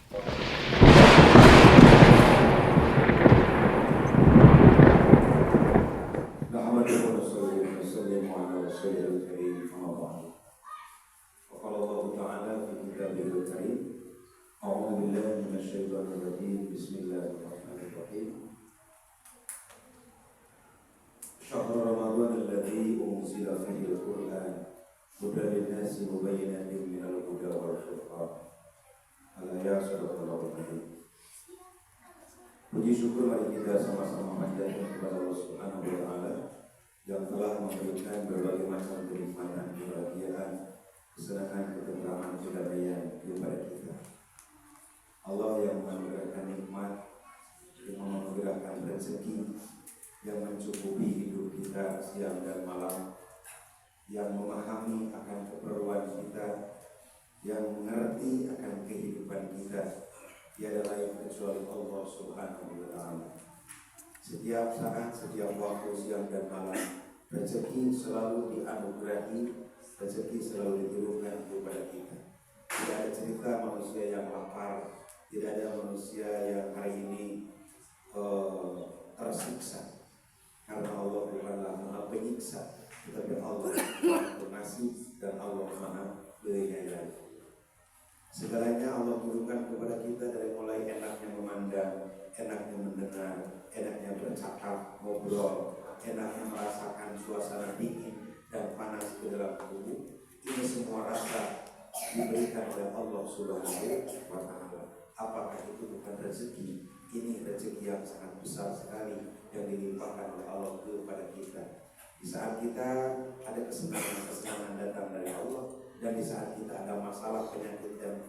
Bismillahirrahmanirrahim. Syahrul Ramadan alladzi unzila fihi al-Qur'an hudan lin-nasi mubayyinatin minal huda wal furqan. Al-ayat surah Al-Baqarah. Puji syukur mari kita sama-sama panjatkan kepada Allah Subhanahu wa taala yang telah memberikan berbagai macam kenikmatan, kebahagiaan, kesenangan, ketentraman, kedamaian kepada kita. Allah yang menganugerahkan nikmat, yang menganugerahkan rezeki, yang mencukupi hidup kita siang dan malam, yang memahami akan keperluan kita, yang mengerti akan kehidupan kita, tiada lain kecuali Allah Subhanahu wa taala. Setiap saat, setiap waktu siang dan malam, rezeki selalu dianugerahi, rezeki selalu diturunkan kepada kita. Tidak ada cerita manusia yang lapar, tidak ada manusia yang hari ini tersiksa, karena Allah bukanlah Maha Penyiksa, tetapi Allah Maha Pengasih dan Allah Maha Penyayang. Segalanya Allah turunkan kepada kita, dari mulai enaknya memandang, enaknya mendengar, enaknya bercakap, ngobrol, enaknya merasakan suasana dingin dan panas ke dalam tubuh. Ini semua rasa diberikan oleh Allah Subhanahu wa taala. Apakah itu bukan rezeki? Ini rezeki yang sangat besar sekali yang dilimpahkan oleh Allah kepada kita. Di saat kita ada kesenangan datang dari Allah, dan di saat kita ada masalah, penyakit dan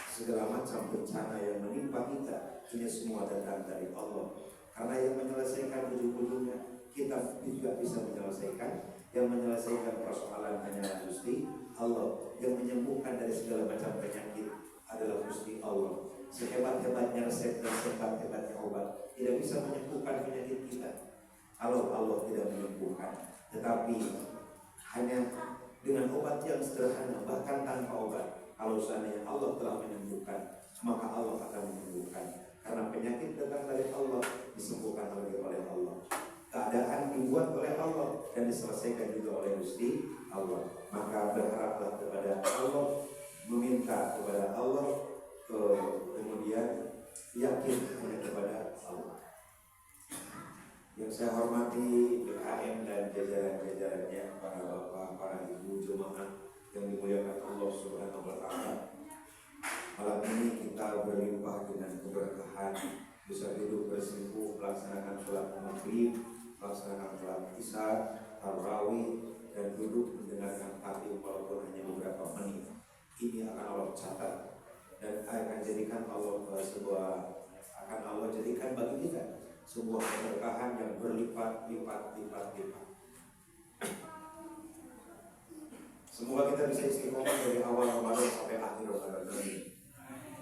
segala macam bencana yang menimpa kita, ini semua datang dari Allah. Karena yang menyelesaikan ujung-ujungnya kita juga bisa menyelesaikan. Yang menyelesaikan persoalan hanya Gusti Allah. Yang menyembuhkan dari segala macam penyakit adalah Gusti Allah. Sehebat-hebatnya resep dan sehebat-hebatnya obat tidak bisa menyembuhkan penyakit kita kalau Allah tidak menyembuhkan. Tetapi hanya dengan obat yang sederhana, bahkan tanpa obat, kalau seandainya Allah telah menyembuhkan, maka Allah akan menyembuhkan. Karena penyakit datang dari Allah, disembuhkan oleh Allah. Keadaan dibuat oleh Allah dan diselesaikan juga oleh Gusti Allah. Maka berharaplah kepada Allah, meminta kepada Allah, kemudian yakin hanya kepada Allah. Yang saya hormati BKM dan jajaran-jajarannya, para bapak, para ibu jemaah yang dimuliakan Allah Subhanahu wa taala. Malam ini kita berlimpah dengan keberkahan, bisa duduk bersimpuh melaksanakan sholat maghrib, melaksanakan sholat isya, tarawih, dan duduk mendengarkan taklim walaupun hanya beberapa menit. Ini akan Allah catat dan akan jadikan Allah jadikan bagi kita sebuah keberkahan yang berlipat-lipat. Semoga kita bisa istiqomah dari awal Ramadan sampai akhir Ramadan ini.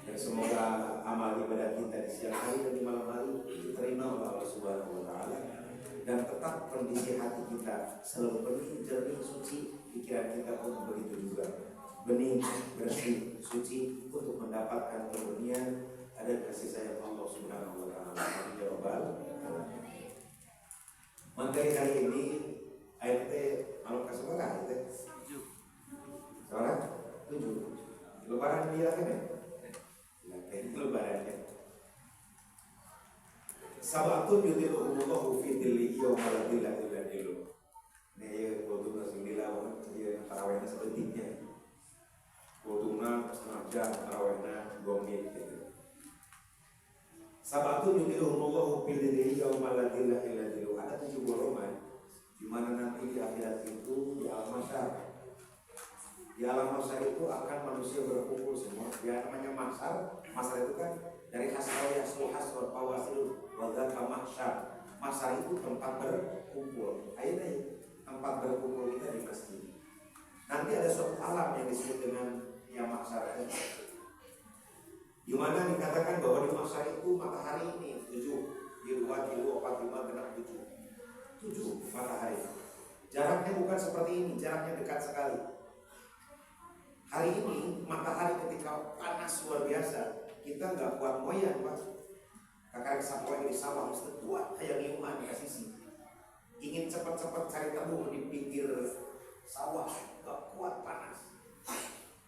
Dan semoga amal ibadah kita di siang hari dan di malam hari diterima oleh Allah Subhanahu wa taala, dan tetap kondisi hati kita selalu benih, jernih, suci. Pikiran kita pun begitu juga benih, bersih, suci, untuk mendapatkan kemurnian ada kasih sayang Allah Subhanahu wa taala. Materi hari ini ayat kalau kasih berkah itu soalnya 7 lebaran dia kan ya? Lebaran ya. Sabatun yudhilluhumullahu fi dhillihi yawma la dhilla illa dhilluh. Ini waktu nasional dia tarawihnya sebentiknya. Waktu setengah jam tarawihnya 2 menit gitu. Sabatun yudhilluhumullahu fi dhillihi yawma la dhilla illa dhilluh. Ada 7 golongan di mana nanti di akhirat itu di al-mahsyar. Di alam mahsyar itu akan manusia berkumpul semua. Dia namanya mahsyar. Mahsyar itu kan dari hasal yasul hasrul fawasil wadaka mahsyar. Mahsyar itu tempat berkumpul. Akhirnya tempat berkumpul kita di masjid. Nanti ada suatu alam yang disebut dengan yang mahsyar. Di mana dikatakan bahwa di mahsyar itu matahari ini 7, di 2, di 4, 5, genap 7 matahari. Jaraknya bukan seperti ini, jaraknya dekat sekali. Hari ini matahari ketika panas luar biasa, kita nggak kuat moyan Pak. Kakak sapoe di sawah mesti kuat kayak liuman di sisi. Ingin cepat-cepat cari teduh di pinggir sawah, nggak kuat panas.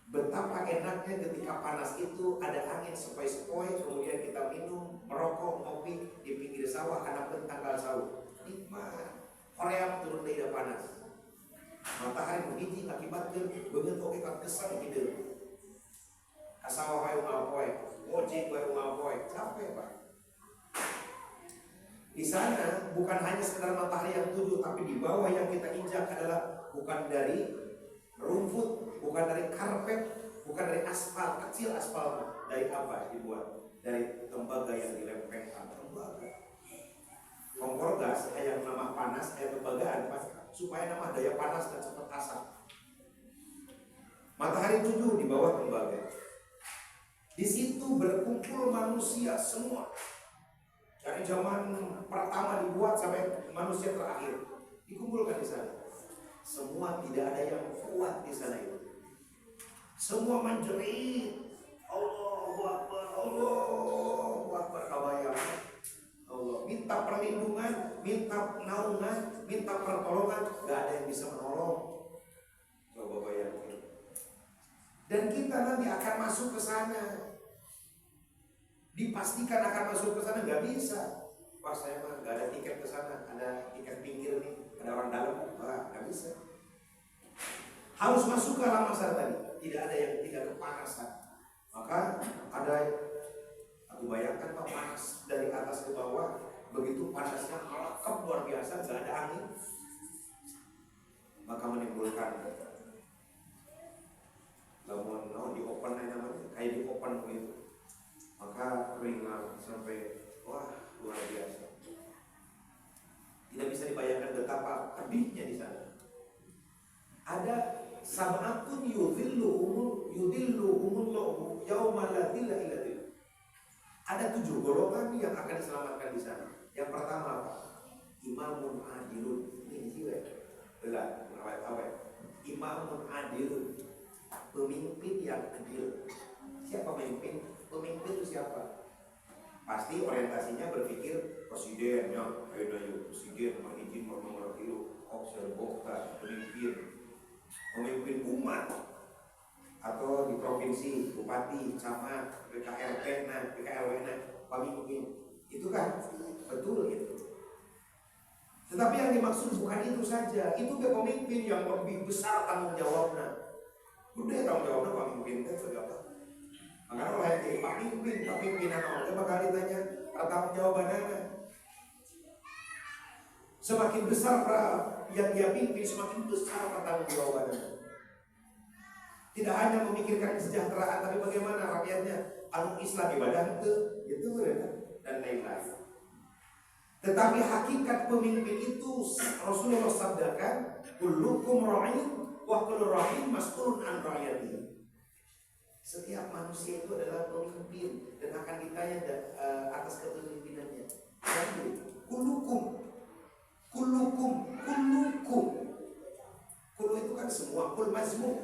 Betapa enaknya ketika panas itu ada angin sepoi-sepoi, kemudian kita minum, merokok, ngopi di pinggir sawah karena tanggal sahur. Nikmat. Korea turun tidak panas. Matahari menghiji akibatkan begitu oke kesan gitu. Asal wae ngapoe, ojek wae ngapoe, capek Pak. Di sana bukan hanya sekedar matahari yang tujuh, tapi di bawah yang kita injak adalah bukan dari rumput, bukan dari karpet, bukan dari aspal, kecil aspal. Dari apa dibuat? Dari tembaga yang dilempengkan. Tembaga. Kompor gas yang nama panas, tembagaan supaya nama daya panas dan cepat asap. Matahari tujuh di bawah tembaga. Di situ berkumpul manusia semua. Dari zaman pertama dibuat sampai manusia terakhir dikumpulkan di sana. Semua tidak ada yang kuat di sana itu. Semua menjerit, Allahu Akbar, Allahu Akbar, kabayang. Allah minta perlindungan, minta naungan, minta pertolongan, gak ada yang bisa menolong. Coba bayangin. Dan kita nanti akan masuk ke sana. Dipastikan akan masuk ke sana, nggak bisa. Wah saya mah nggak ada tiket ke sana, ada tiket pinggir nih, ada orang dalam, nggak bisa. Harus masuk ke alam masar tadi, tidak ada yang tidak kepanasan. Maka ada, aku bayangkan Pak, panas dari atas ke bawah, begitu panasnya melekap luar biasa, nggak ada angin, maka menimbulkan lamun di open namanya, kayak di open begitu. Maka keringat sampai wah luar biasa. Tidak bisa dibayangkan betapa pedihnya di sana. Ada sab'atun yudhilluhumullahu yauma la dhilla illa dhilluh. Ada 7 golongan yang akan diselamatkan di sana. Yang pertama apa? Imamun adilun. Ini jiwa. Belah, awet-awet. Imamun adilun. Pemimpin yang adil. Siapa pemimpin? Pemimpin itu siapa? Pasti orientasinya berpikir presidennya, presiden izin nomor kilo, observokta, pemimpin umat, atau di provinsi, bupati, camat, PKRP, PKRW, pemimpin. Itu kan betul itu. Tetapi yang dimaksud bukan itu saja. Itu ke pemimpin yang lebih besar tanggung jawabnya. Udah tanggung jawabnya pemimpin kan segala. Maka kalau yang jadi pemimpinan orang bakal ditanya tanggung jawabannya. Semakin besar yang dia pimpin, semakin besar tanggung jawabannya. Tidak hanya memikirkan kesejahteraan, tapi bagaimana rakyatnya anut Islam ibadah itu dan lain-lain. Tetapi hakikat pemimpin itu Rasulullah sabdakan, kullukum ra'in wa kullu ra'in mas'ulun an ra'iyatihi. Setiap manusia itu adalah pemimpin dan akan ditanya atas kepemimpinannya. Kulukum. Kulu itu kan semua. Kul mazmum.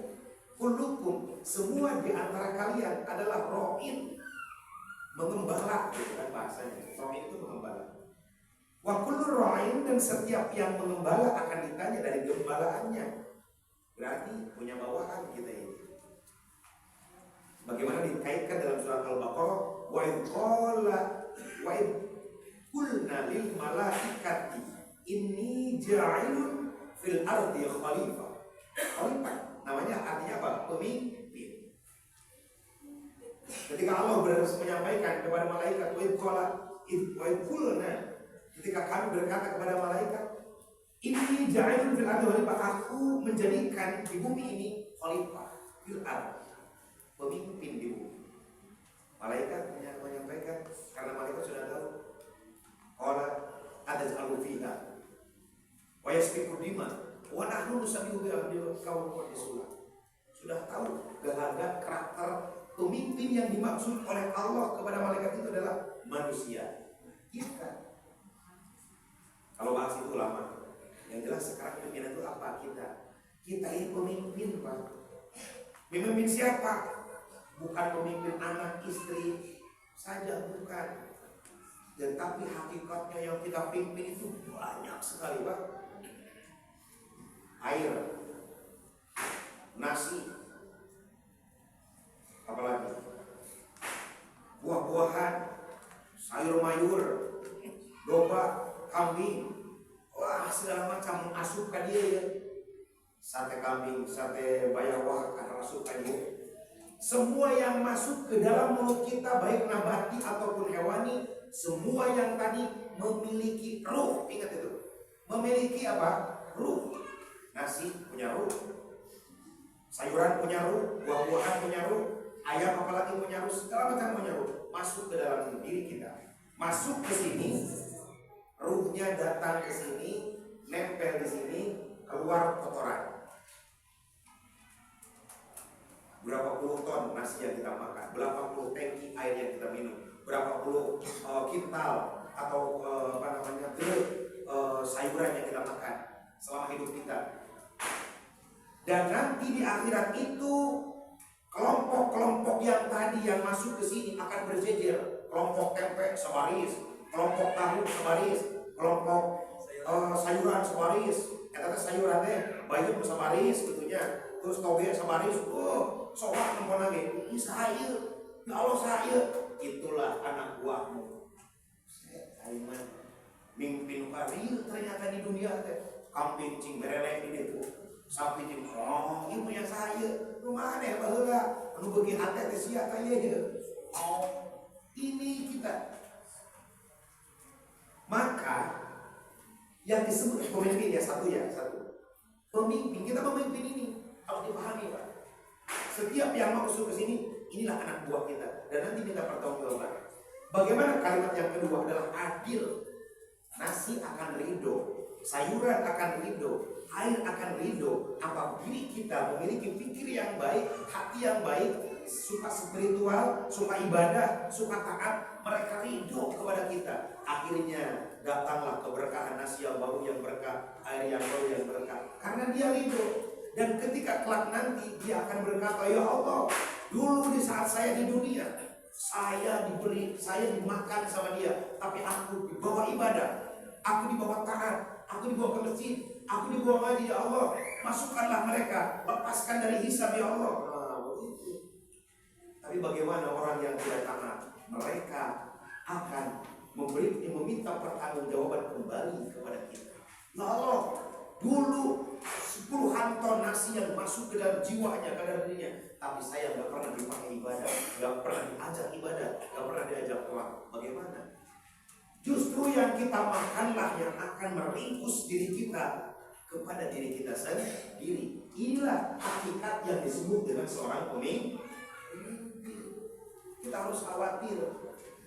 Kulukum. Semua di antara kalian adalah ro'in. Mengembala. Itu kan bahasanya. Ro'in itu mengembala. Wa kullu ro'in, dan setiap yang mengembala akan ditanya dari gembalaannya. Berarti punya bawahan kita ini. Bagaimana dikaitkan dalam surat Al-Baqarah, wa idh qulna lil malaikati inni ja'ilun fil ardi khalifah. Khalifah namanya artinya apa? Pemimpin. Ketika Allah menyampaikan kepada malaikat, wa idh qulna, ketika kami berkata kepada malaikat, inni ja'ilun fil ardi khalifah, aku menjadikan di bumi ini khalifah fil ardi, pemimpin di bumi. Malaikat menyampaikan, karena malaikat sudah tahu. Qala ataj'alu fiha wa yasfiku dima wa nahnu nusabbihu bihamdika wa nuqaddisu. Sudah tahu gelagat karakter pemimpin yang dimaksud oleh Allah kepada malaikat itu adalah manusia. Kita. Kalau bahas itu lama. Yang jelas sekarang pimpinan itu apa kita? Kita ini pemimpin, Pak. Pemimpin siapa? Bukan pemimpin anak, istri, saja, bukan. Dan tapi hakikatnya yang kita pimpin itu banyak sekali, Pak. Air, nasi, apalagi buah-buahan, sayur mayur, domba, kambing, wah segala macam asupan dia ya. Sate kambing, sate bayawak, ada asupan dia. Semua yang masuk ke dalam mulut kita, baik nabati ataupun hewani, semua yang tadi memiliki ruh. Ingat itu, memiliki apa? Ruh. Nasi punya ruh, sayuran punya ruh, buah-buahan punya ruh, ayam apalagi punya ruh, segala macam punya ruh. Masuk ke dalam diri kita, masuk ke sini, ruhnya datang ke sini, nempel di sini, keluar kotoran. Berapa puluh ton nasi yang kita makan, berapa puluh tangki air yang kita minum, berapa puluh kintal atau sayuran yang kita makan selama hidup kita. Dan nanti di akhirat itu kelompok-kelompok yang tadi yang masuk ke sini akan berjejer. Kelompok tempe sebaris, kelompok tahu sebaris, kelompok sayuran sebaris. Kata sayurannya bayam sebaris gitunya. Terus toge sebaris, sobat nempon lagi. Ini saya, ya Allah saya. Itulah anak buahmu. Saya mimpi nukari ternyata di dunia teh. Kambing cing berelek ini tuh. Sapi cing, oh ini punya saya. Rumah aneh baheula. Anu beuki hate teh sia kaya ya. Oh, ini kita. Maka yang disebut pemimpin ya satu. Pemimpin, kita memimpin ini harus dipahami, Pak. Setiap yang masuk ke sini, inilah anak buah kita. Dan nanti kita pertanggungjawabkan. Bagaimana kalimat yang kedua adalah adil. Nasi akan ridho, sayuran akan ridho, air akan ridho. Apabila kita memiliki pikir yang baik, hati yang baik, suka spiritual, suka ibadah, suka taat, mereka ridho kepada kita. Akhirnya datanglah keberkahan, nasi yang baru yang berkah, air yang baru yang berkah. Karena dia ridho. Dan ketika kelak nanti dia akan berkata, ya Allah, dulu di saat saya di dunia, saya dimakan sama dia, tapi aku dibawa ibadah, aku dibawa taat, aku dibawa ke masjid, aku dibawa ngaji, ya Allah, masukkanlah mereka, lepaskan dari hisab, ya Allah. Begitu. Tapi bagaimana orang yang tidak taat? Mereka akan meminta pertanggungjawaban kembali kepada kita. Ya Allah, dulu 10 ton nasi yang masuk ke dalam jiwanya, ke dalam dirinya, tapi saya nggak pernah dipakai ibadah, nggak pernah diajak ibadah, nggak pernah diajak doa. Bagaimana? Justru yang kita makanlah yang akan meringkus diri kita kepada diri kita sendiri. Inilah hakikat yang disebut dengan seorang pemimpin. Kita harus khawatir.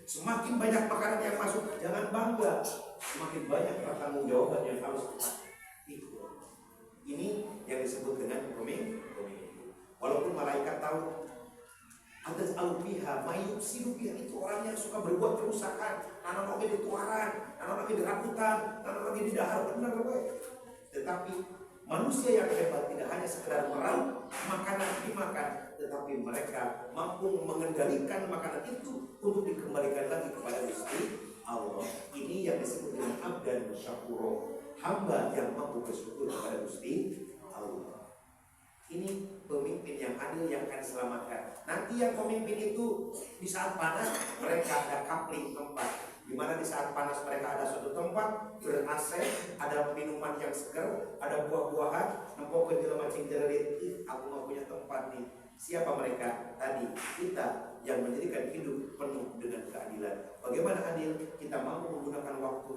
Semakin banyak makanan yang masuk, jangan bangga. Semakin banyak pertanggungjawaban yang harus kita ikut. Ini yang disebut dengan pemimpin. Walaupun malaikat tahu atas alfiha mayufsidu biha, itu orang yang suka berbuat kerusakan, anak lagi dituaran, anak lagi dirakutan, anak lagi didahar, benar gue. Tetapi manusia yang hebat tidak hanya sekedar meraup makanan dimakan, tetapi mereka mampu mengendalikan makanan itu untuk dikembalikan lagi kepada Gusti Allah. Ini yang disebut dengan abdan syakuro, hamba yang mampu bersyukur kepada Gusti Allah. Ini pemimpin yang adil yang akan diselamatkan. Nanti yang pemimpin itu di saat panas mereka ada kapling tempat, di mana di saat panas mereka ada suatu tempat ber-AC, ada minuman yang segar, ada buah-buahan, nempok ke jelema cing jererit. Aku mau punya tempat nih. Siapa mereka? Tadi kita yang menjadikan hidup penuh dengan keadilan. Bagaimana adil? Kita mampu menggunakan waktu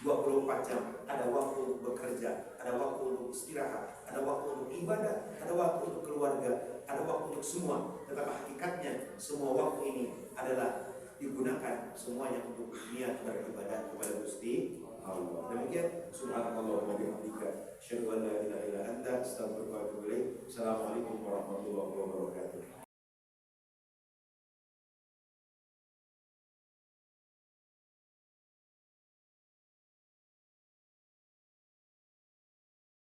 24 jam. Ada waktu untuk bekerja, ada waktu untuk istirahat, ada waktu untuk ibadah, ada waktu untuk keluarga, ada waktu untuk semua. Tetapi hakikatnya semua waktu ini adalah digunakan semuanya untuk niat beribadah kepada Gusti Allah. Demikian, subhanallah wa bihamdika, asyhadu an la ilaha illa anta, astaghfiruka wa atubu ilaik. Assalamualaikum warahmatullahi wabarakatuh.